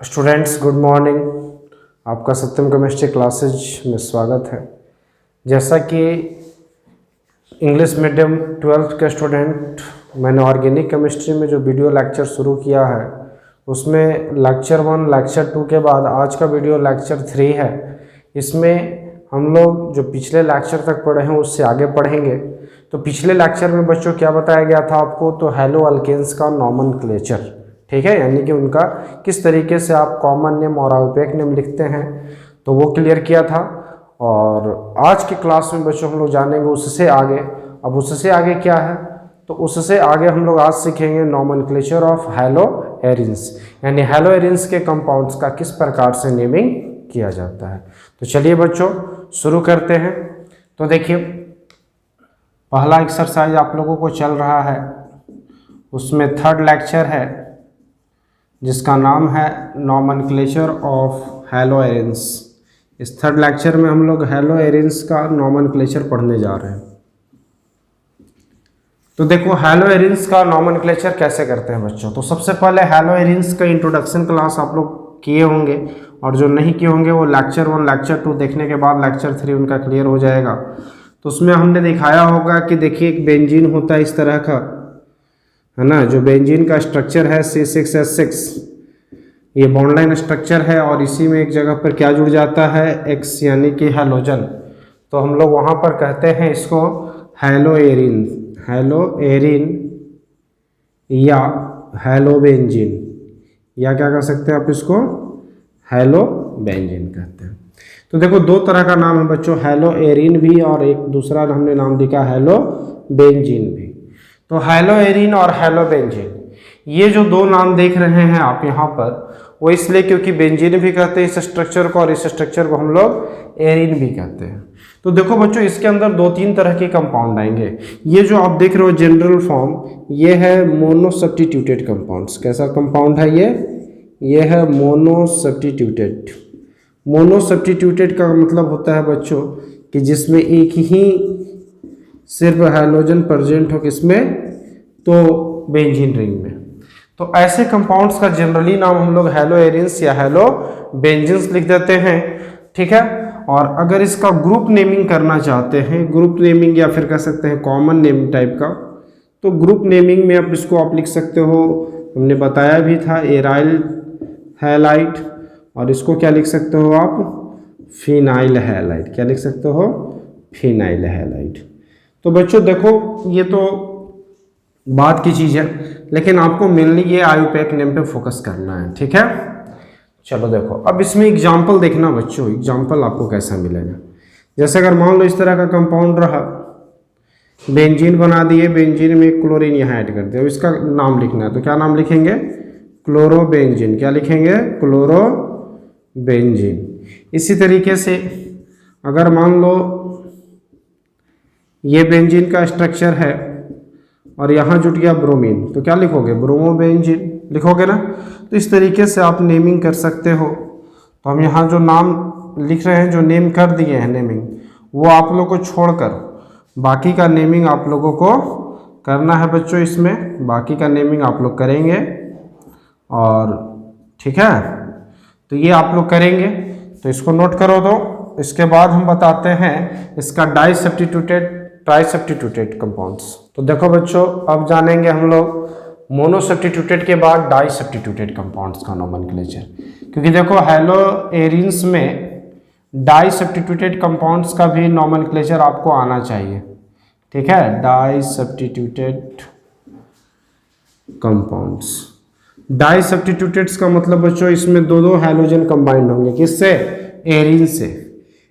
Students good morning. आपका सत्यम chemistry classes में स्वागत है। जैसा कि इंग्लिश मीडियम 12th के स्टूडेंट मैंने ऑर्गेनिक केमिस्ट्री में जो वीडियो लेक्चर शुरू किया है उसमें लेक्चर 1 लेक्चर 2 के बाद आज का वीडियो लेक्चर 3 है। इसमें हम लोग जो पिछले लेक्चर तक पढ़े हैं उससे आगे पढ़ेंगे। तो पिछले लेक्चर में बच्चों क्या बताया गया था आपको, तो हैलो अल्केन्स का नॉमेनक्लेचर, ठीक है, यानी कि उनका किस तरीके से आप कॉमन नेम और आयुर्वेदिक नेम लिखते हैं, तो वो क्लियर किया था। और आज की क्लास में बच्चों हम लोग जानेंगे उससे आगे। अब उससे आगे क्या है, तो उससे आगे हम लोग आज सीखेंगे नॉमेनक्लेचर ऑफ हैलो एरिन्स, यानी हैलो एरिन्स के कंपाउंड्स का किस प्रकार से नेमिंग किया जाता है। तो चलिए बच्चों शुरू करते हैं। तो देखिए पहला एक्सरसाइज आप लोगों को चल रहा है, उसमें थर्ड लेक्चर है जिसका नाम है नॉमेनक्लेचर ऑफ हैलो एरिन्स। इस थर्ड लेक्चर में हम लोग हैलो एरिन्स का नॉमेनक्लेचर पढ़ने जा रहे हैं। तो देखो हैलो एरिन्स का नॉमेनक्लेचर कैसे करते हैं बच्चों। तो सबसे पहले हैलो एरिन्स का इंट्रोडक्शन क्लास आप लोग किए होंगे, और जो नहीं किए होंगे वो लेक्चर 1 लेक्चर 2 देखने के बाद लेक्चर 3 उनका क्लियर हो जाएगा। तो उसमें हमने दिखाया होगा कि देखिए एक बेंजीन होता है इस तरह का, है ना, जो बेंजीन का स्ट्रक्चर है C6H6, ये बॉन्डलाइन स्ट्रक्चर है और इसी में एक जगह पर क्या जुड़ जाता है, X यानी कि हैलोजन। तो हम लोग वहाँ पर कहते हैं इसको हैलो एरिन, हैलो एरिन या हैलो बेंजीन, या क्या कर सकते हैं आप इसको हैलो बेंजीन कहते हैं। तो देखो दो तरह का नाम है बच्चों, हैलो एरिन भी और एक दूसरा हमने नाम लिखा हैलो बेंजीन भी। तो हैलो एरिन और हैलो बेंजीन, ये जो दो नाम देख रहे हैं आप यहाँ पर, वो इसलिए क्योंकि बेंजीन भी कहते हैं इस स्ट्रक्चर को और इस स्ट्रक्चर को हम लोग एरिन भी कहते हैं। तो देखो बच्चों इसके अंदर 2-3 तरह के कंपाउंड आएंगे। ये जो आप देख रहे हो जनरल फॉर्म, ये है मोनो सब्स्टिट्यूटेड कंपाउंड्स। कैसा कंपाउंड है ये है मोनो सब्स्टिट्यूटेड। मोनो सब्स्टिट्यूटेड का मतलब होता है बच्चों कि जिसमें एक ही सिर्फ हैलोजन प्रेजेंट हो, किसमें, तो बेंजीन रिंग में। तो ऐसे कंपाउंड्स का जनरली नाम हम लोग हैलो एरिन्स या हैलो बेंजीन्स लिख देते हैं, ठीक है। और अगर इसका ग्रुप नेमिंग करना चाहते हैं, ग्रुप नेमिंग या फिर कह सकते हैं कॉमन नेम टाइप का, तो ग्रुप नेमिंग में आप इसको आप लिख सकते हो, हमने बताया भी था, एराइल हैलाइड, और इसको क्या लिख सकते हो आप, फिनाइल हैलाइड। क्या लिख सकते हो, फिनाइल हैलाइड। तो बच्चों देखो ये तो बात की चीज़ है, लेकिन आपको मेनली ये आयुर्वेदिक नेम पे फोकस करना है, ठीक है। चलो देखो अब इसमें एग्जाम्पल देखना बच्चों, एग्जाम्पल आपको कैसा मिलेगा। जैसे अगर मान लो इस तरह का कंपाउंड रहा, बेंजीन बना दिए, बेंजीन में क्लोरीन यहाँ ऐड कर दिया, इसका नाम लिखना है, तो क्या नाम लिखेंगे, क्लोरोबेंजीन। क्या लिखेंगे, क्लोरोबेंजीन। इसी तरीके से अगर मान लो ये बेंजीन का स्ट्रक्चर है और यहाँ जुट गया ब्रोमीन, तो क्या लिखोगे, ब्रोमोबेंजीन लिखोगे ना। तो इस तरीके से आप नेमिंग कर सकते हो। तो हम यहाँ जो नाम लिख रहे हैं, जो नेम कर दिए हैं नेमिंग, वो आप लोगों को छोड़कर बाकी का नेमिंग आप लोगों को करना है बच्चों। इसमें बाकी का नेमिंग आप लोग करेंगे, और ठीक है, तो ये आप लोग करेंगे, तो इसको नोट करो। तो इसके बाद हम बताते हैं इसका डाई सब्स्टिट्यूटेड कंपाउंड्स। तो देखो बच्चों अब जानेंगे हम लोग मोनो सब्स्टिट्यूटेड के बाद डाई सब्स्टिट्यूटेड कंपाउंड्स का नॉमेनक्लेचर, क्योंकि देखो हैलो एरिन्स में डाई सब्स्टिट्यूटेड कंपाउंड्स का भी नॉमेनक्लेचर आपको आना चाहिए, ठीक है। डाई सब्स्टिट्यूटेड कंपाउंड्स, डाई सब्स्टिट्यूटेड्स का मतलब बच्चों इसमें दो हैलोजन कंबाइंड होंगे, किससे, एरिन से।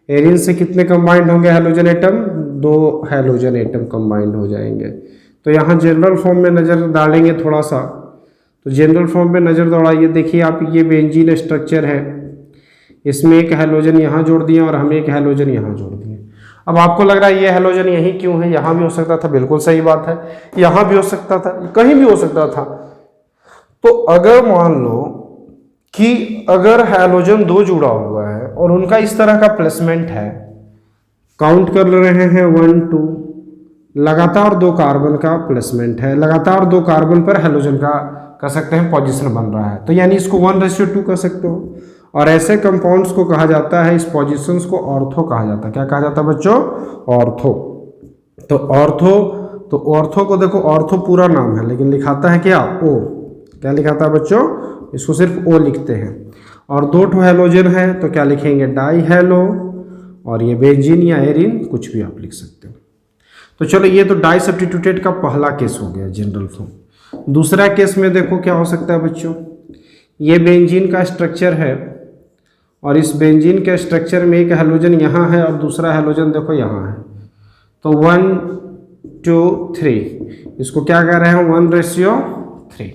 एरिन से कितने कंबाइंड होंगे halogen atom, 2 halogen atom combined हो जाएंगे। तो यहाँ जनरल फॉर्म में नज़र डालेंगे थोड़ा सा, तो जनरल फॉर्म में नज़र दौड़ाइए, देखिए आप, ये बेंजीन स्ट्रक्चर है, इसमें एक हैलोजन यहाँ जोड़ दिए और हम एक हैलोजन यहाँ जोड़ दिए। अब आपको लग रहा है ये हैलोजन यहीं क्यों है, यहाँ भी हो सकता था, बिल्कुल सही बात है, यहाँ भी हो सकता था, कहीं भी हो सकता था। तो अगर मान लो कि अगर हैलोजन 2 जुड़ा हुआ है और उनका इस तरह का प्लेसमेंट है, काउंट कर रहे हैं 1 2, लगातार 2 कार्बन का प्लेसमेंट है, लगातार 2 कार्बन पर हैलोजन का कह सकते हैं पोजीशन बन रहा है, तो यानी इसको 1:2 कह सकते हो। और ऐसे कंपाउंड्स को कहा जाता है, इस पोजीशंस को ऑर्थो कहा जाता है। क्या कहा जाता है बच्चों? ऑर्थो। तो ऑर्थो को देखो, ऑर्थो पूरा नाम है लेकिन लिखाता है क्या? ओ। क्या लिखाता है बच्चों? इसको सिर्फ ओ लिखते हैं। और 2 हेलोजन है तो क्या लिखेंगे? Die hello. और ये बेंजीन या एरिन कुछ भी आप लिख सकते हो। तो चलो, ये तो डाई सब्स्टिट्यूटेड का पहला केस हो गया, जनरल फॉर्म। दूसरा केस में देखो क्या हो सकता है बच्चों, ये बेंजीन का स्ट्रक्चर है और इस बेंजीन के स्ट्रक्चर में एक हेलोजन यहाँ है और दूसरा हेलोजन देखो यहाँ है। तो 1 2 3, इसको क्या कह रहे हैं? 1:3।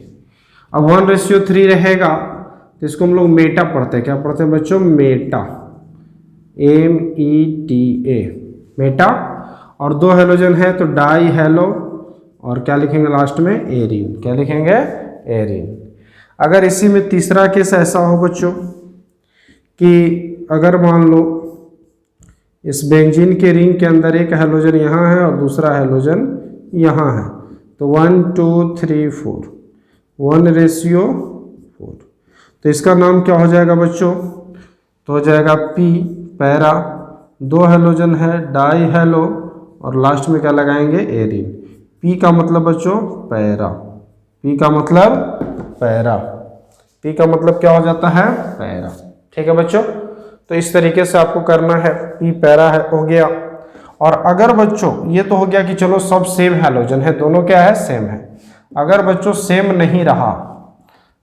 अब 1:3 रहेगा तो इसको हम लोग मेटा पढ़ते हैं। क्या पढ़ते हैं बच्चों? Meta, META, Meta. और 2 हेलोजन है तो डाई हेलो, और क्या लिखेंगे लास्ट में? एरिन। क्या लिखेंगे? एरिन। अगर इसी में तीसरा केस ऐसा हो बच्चों कि अगर मान लो इस बेंजीन के रिंग के अंदर एक हेलोजन यहाँ है और दूसरा हेलोजन यहाँ है, तो 1 2 3 4, 1:4। तो इसका नाम क्या हो जाएगा बच्चों? तो हो जाएगा P, पैरा। 2 हेलोजन है, डाई हेलो, और लास्ट में क्या लगाएंगे? एरिन। P का मतलब बच्चों पैरा। P का मतलब पैरा। P का मतलब क्या हो जाता है? पैरा। ठीक है बच्चों, तो इस तरीके से आपको करना है। P पैरा है, हो गया। और अगर बच्चों ये तो हो गया कि चलो सब सेम हेलोजन है, दोनों क्या है? सेम है। अगर बच्चों सेम नहीं रहा,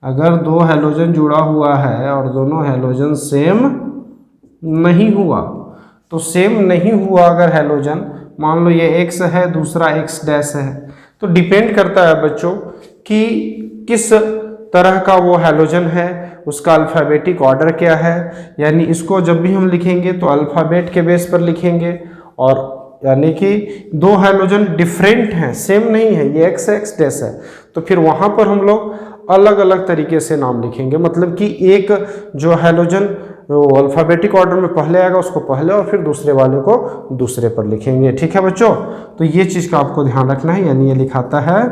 अगर 2 हेलोजन जुड़ा हुआ है और दोनों हेलोजन सेम नहीं हुआ, तो सेम नहीं हुआ अगर हेलोजन, मान लो ये X है दूसरा X डैश है, तो डिपेंड करता है बच्चों कि किस तरह का वो हेलोजन है, उसका अल्फ़ाबेटिक ऑर्डर क्या है। यानी इसको जब भी हम लिखेंगे तो अल्फ़ाबेट के बेस पर लिखेंगे, और यानी कि 2 हेलोजन डिफरेंट हैं, सेम नहीं है, ये X X डैश है, तो फिर वहाँ पर हम लोग अलग अलग तरीके से नाम लिखेंगे। मतलब कि एक जो हेलोजन वो अल्फ़ाबेटिक ऑर्डर में पहले आएगा उसको पहले, और फिर दूसरे वाले को दूसरे पर लिखेंगे। ठीक है बच्चों, तो ये चीज़ का आपको ध्यान रखना है। यानी ये लिखाता है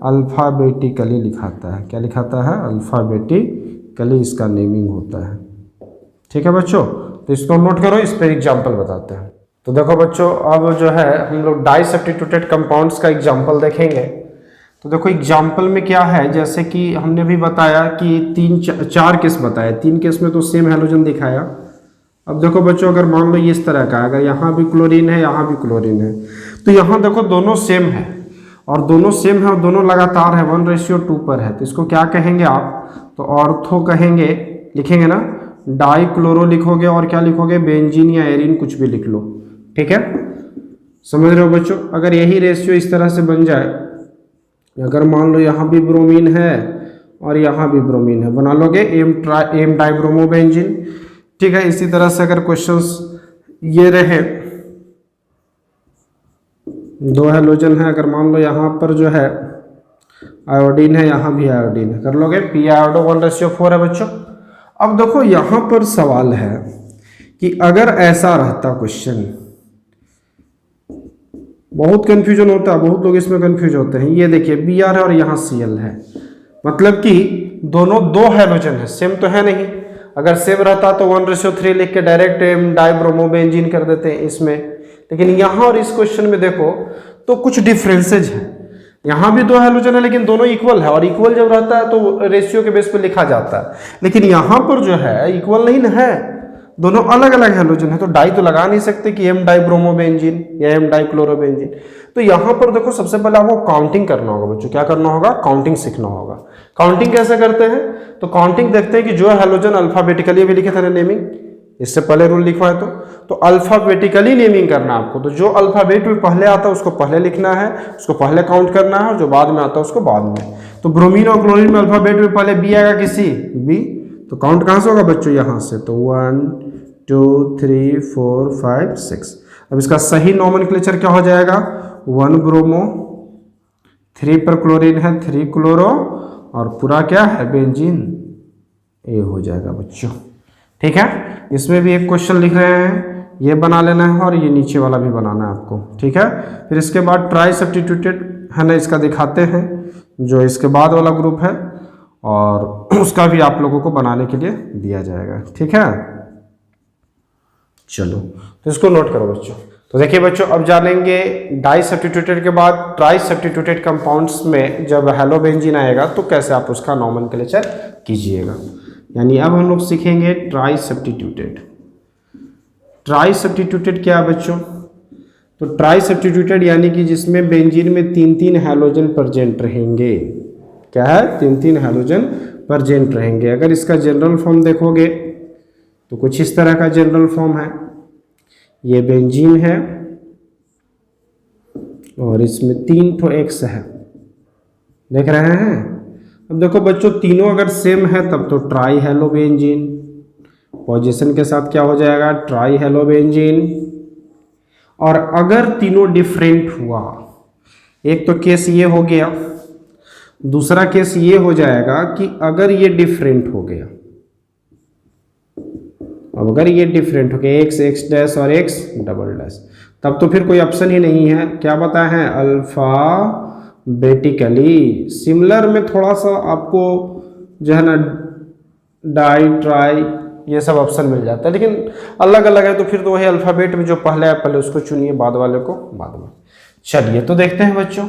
अल्फ़ाबेटिकली, लिखाता है। क्या लिखाता है? अल्फ़ाबेटिकली इसका नेमिंग होता है। ठीक है बच्चों, तो इसको नोट करो, इस पर एग्जाम्पल बताते हैं। तो देखो बच्चों, अब जो है हम लोग डाई सब्स्टिट्यूटेड कंपाउंड्स का एग्जाम्पल देखेंगे। तो देखो एग्जाम्पल में क्या है, जैसे कि हमने भी बताया कि 4 केस बताया, 3 केस में तो सेम हेलोजन दिखाया। अब देखो बच्चों, अगर मान लो ये इस तरह का, अगर यहाँ भी क्लोरीन है यहाँ भी क्लोरीन है, तो यहाँ देखो दोनों सेम है और दोनों सेम है और दोनों लगातार है, 1:2 पर है, तो इसको क्या कहेंगे आप? तो ऑर्थो कहेंगे, लिखेंगे ना, डाई क्लोरो लिखोगे और क्या लिखोगे? बेंजीन या एरिन कुछ भी लिख लो। ठीक है, समझ रहे हो बच्चों? अगर यही रेशियो इस तरह से बन जाए, अगर मान लो यहाँ भी ब्रोमीन है और यहाँ भी ब्रोमीन है, बना लोगे एम डाइब्रोमोबेंजीन। ठीक है, इसी तरह से अगर क्वेश्चंस ये रहे, 2 हेलोजन है, अगर मान लो यहाँ पर जो है आयोडीन है, यहाँ भी आयोडीन है, कर लोगे P आयोडो 1:4 है बच्चों। अब देखो यहाँ पर सवाल है कि अगर ऐसा रहता क्वेश्चन, बहुत कंफ्यूजन होता है, बहुत लोग इसमें कंफ्यूज होते हैं। ये देखिए Br है और यहाँ Cl है, मतलब कि दोनों 2 हेलोजन है, सेम तो है नहीं। अगर सेम रहता तो 1:3 लिख के डायरेक्ट डाइब्रोमोबेंजीन कर देते हैं इसमें, लेकिन यहाँ और इस क्वेश्चन में देखो तो कुछ डिफरेंसेज है। यहाँ भी 2 हेलोजन है लेकिन दोनों इक्वल है, और इक्वल जब रहता है तो रेशियो के बेस पर लिखा जाता है, लेकिन यहाँ पर जो है इक्वल नहीं है, दोनों अलग अलग हेलोजन है, तो डाई तो लगा नहीं सकते कि एम डाइब्रोमोबेंजीन या एम डाइक्लोरोबेंजीन। तो यहाँ पर देखो सबसे पहले आपको काउंटिंग करना होगा बच्चों। क्या करना होगा? काउंटिंग सीखना होगा। काउंटिंग कैसे करते हैं? तो काउंटिंग देखते हैं कि जो हेलोजन अल्फाबेटिकली भी लिखे थे नेमिंग, इससे पहले रूल लिखवाए तो अल्फाबेटिकली नेमिंग करना आपको। तो जो अल्फाबेट में पहले आता है उसको पहले लिखना है, उसको पहले काउंट करना है, और जो बाद में आता है उसको बाद में। तो ब्रोमीन और क्लोरीन में अल्फाबेट में पहले बी आएगा, किसी बी, तो काउंट कहाँ से होगा बच्चों? यहाँ से। तो 1 2 3 4 5 6। अब इसका सही नोमेनक्लेचर क्या हो जाएगा? 1 ब्रोमो, 3 पर क्लोरीन है, 3 क्लोरो, और पूरा क्या है? बेंजीन। ये हो जाएगा बच्चों। ठीक है, इसमें भी एक क्वेश्चन लिख रहे हैं, ये बना लेना है और ये नीचे वाला भी बनाना है आपको। ठीक है, फिर इसके बाद ट्राई सब्स्टिट्यूटेड है ना, इसका दिखाते हैं जो इसके बाद वाला ग्रुप है। और उसका भी आप लोगों को बनाने के लिए दिया जाएगा। ठीक है, चलो तो इसको नोट करो बच्चों। तो देखिए बच्चों, अब जानेंगे डाई सब्स्टिट्यूटेड के बाद ट्राई सब्स्टिट्यूटेड कंपाउंड्स में जब हेलोबेंजीन आएगा तो कैसे आप उसका नॉमेनक्लेचर कीजिएगा। यानी अब हम लोग सीखेंगे ट्राई सब्स्टिट्यूटेड। ट्राई सब्स्टिट्यूटेड क्या है बच्चों? तो ट्राई सब्स्टिट्यूटेड यानी कि जिसमें बेंजीन में 3-3 हैलोजन प्रेजेंट रहेंगे। क्या है? 3-3 हैलोजन प्रेजेंट रहेंगे। अगर इसका जनरल फॉर्म देखोगे तो कुछ इस तरह का जनरल फॉर्म है। ये बेंजीन है और इसमें 3 ठो एक्स है, देख रहे हैं। अब देखो बच्चों, तीनों अगर सेम है तब तो ट्राई हेलोबेंजीन। पोजीशन के साथ क्या हो जाएगा? ट्राई हेलोबेंजीन। और अगर तीनों डिफरेंट हुआ, एक तो केस ये हो गया, दूसरा केस ये हो जाएगा कि अगर ये डिफरेंट हो गया, अब अगर ये डिफरेंट हो गया एक्स एक्स डैश और एक्स डबल डैश, तब तो फिर कोई ऑप्शन ही नहीं है। क्या बताया है? अल्फाबेटिकली। सिमिलर में थोड़ा सा आपको जो है ना डाई ट्राई ये सब ऑप्शन मिल जाता है, लेकिन अलग अलग है तो फिर तो वही अल्फाबेट में जो पहले है पहले उसको चुनिए, बाद वाले को बाद में। चलिए तो देखते हैं बच्चों।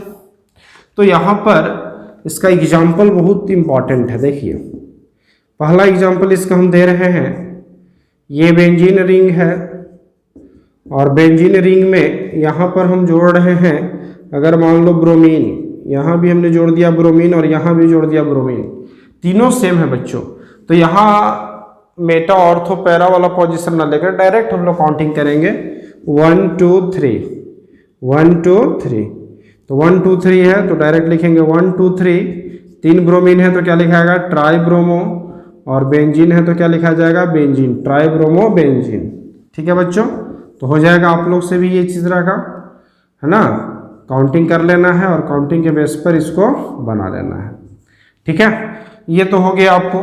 तो यहाँ पर इसका एग्जाम्पल बहुत इंपॉर्टेंट है। देखिए पहला एग्जाम्पल इसका हम दे रहे हैं। ये बेंजीन रिंग है और बेंजीन रिंग में यहाँ पर हम जोड़ रहे हैं, अगर मान लो ब्रोमीन, यहाँ भी हमने जोड़ दिया ब्रोमीन और यहाँ भी जोड़ दिया ब्रोमीन, तीनों सेम है बच्चों। तो यहाँ मेटा ऑर्थो पैरा वाला पोजीशन ना लेकर डायरेक्ट हम लोग काउंटिंग करेंगे 1 2 3 1 2 3। तो 1 2 3 है तो डायरेक्ट लिखेंगे 1 2 3। 3 ब्रोमीन है तो क्या लिखा जाएगा? Try bromo. और बेंजीन है तो क्या लिखा जाएगा? Benzene, try bromo benzene. ठीक है बच्चों, तो हो जाएगा आप लोग से भी ये चीज रखा है ना, काउंटिंग कर लेना है और काउंटिंग के बेस पर इसको बना लेना है। ठीक है, ये तो हो गया आपको।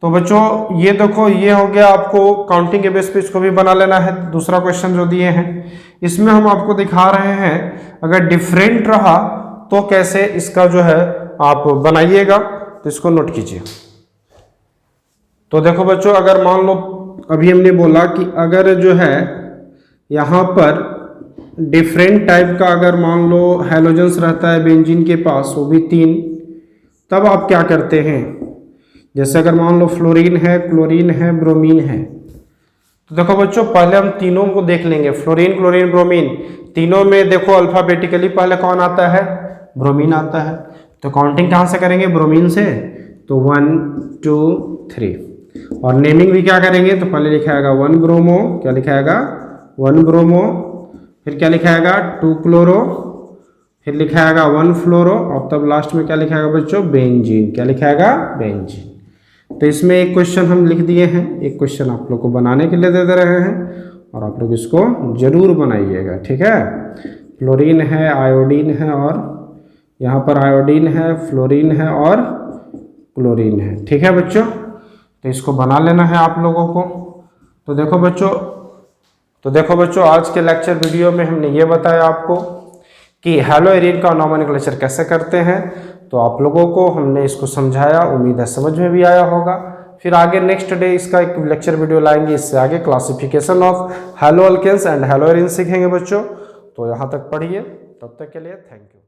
तो बच्चों ये देखो, ये हो गया आपको काउंटिंग के बेस पे इसको भी बना लेना है। दूसरा क्वेश्चन जो दिए हैं इसमें हम आपको दिखा रहे हैं अगर डिफरेंट रहा तो कैसे इसका जो है आप बनाइएगा। तो इसको नोट कीजिए। तो देखो बच्चों, अगर मान लो अभी हमने बोला कि अगर जो है यहाँ पर डिफरेंट टाइप का अगर मान लो हैलोजेंस रहता है बेंजीन के पास, वो भी 3, तब आप क्या करते हैं? जैसे अगर मान लो फ्लोरीन है, क्लोरीन है, ब्रोमीन है, तो देखो बच्चों पहले हम तीनों को देख लेंगे। फ्लोरीन क्लोरीन ब्रोमीन तीनों में देखो अल्फाबेटिकली पहले कौन आता है? ब्रोमीन आता है। तो काउंटिंग कहाँ से करेंगे? ब्रोमीन से। तो 1 2 3 और नेमिंग भी क्या करेंगे? तो पहले लिखा जाएगा 1 ब्रोमो, क्या लिखा जाएगा? 1 ब्रोमो। फिर क्या लिखा जाएगा? 2 क्लोरो। फिर लिखा जाएगा 1 फ्लोरो और तब लास्ट में क्या लिखा जाएगा बच्चों? बेंजीन। क्या लिखा जाएगा? बेंजीन। तो इसमें एक क्वेश्चन हम लिख दिए हैं, एक क्वेश्चन आप लोग को बनाने के लिए दे दे रहे हैं और आप लोग इसको जरूर बनाइएगा। ठीक है, फ्लोरीन है, आयोडीन है और यहाँ पर आयोडीन है, फ्लोरीन है और क्लोरीन है। ठीक है बच्चों, तो इसको बना लेना है आप लोगों को। तो देखो बच्चों आज के लेक्चर वीडियो में हमने ये बताया आपको कि हेलोएरिन का नॉमेनक्लेचर कैसे करते हैं। तो आप लोगों को हमने इसको समझाया, उम्मीद है समझ में भी आया होगा। फिर आगे नेक्स्ट डे इसका एक लेक्चर वीडियो लाएंगे, इससे आगे classification of halo alkanes and haloarene सीखेंगे बच्चों। तो यहाँ तक पढ़िए, तब तक के लिए थैंक यू।